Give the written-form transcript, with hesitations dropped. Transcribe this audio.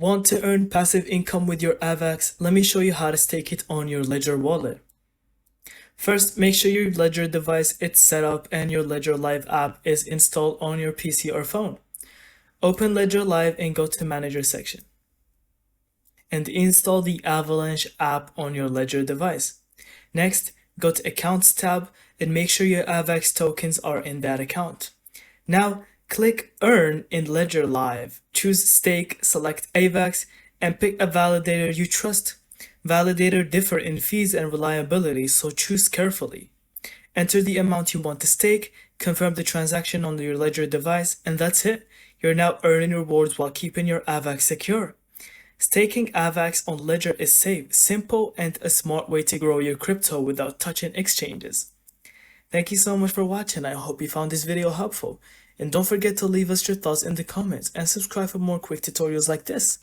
Want to earn passive income with your AVAX? Let me show you how to stake it on your Ledger wallet. First, make sure your Ledger device is set up and your Ledger Live app is installed on your PC or phone. Open Ledger Live and go to Manager section. And install the Avalanche app on your Ledger device. Next, go to Accounts tab and make sure your AVAX tokens are in that account. Now, click Earn in Ledger Live. Choose Stake, select AVAX, and pick a validator you trust. Validators differ in fees and reliability, so choose carefully. Enter the amount you want to stake, confirm the transaction on your Ledger device, and that's it. You're now earning rewards while keeping your AVAX secure. Staking AVAX on Ledger is safe, simple, and a smart way to grow your crypto without touching exchanges. Thank you so much for watching. I hope you found this video helpful. And don't forget to leave us your thoughts in the comments and subscribe for more quick tutorials like this.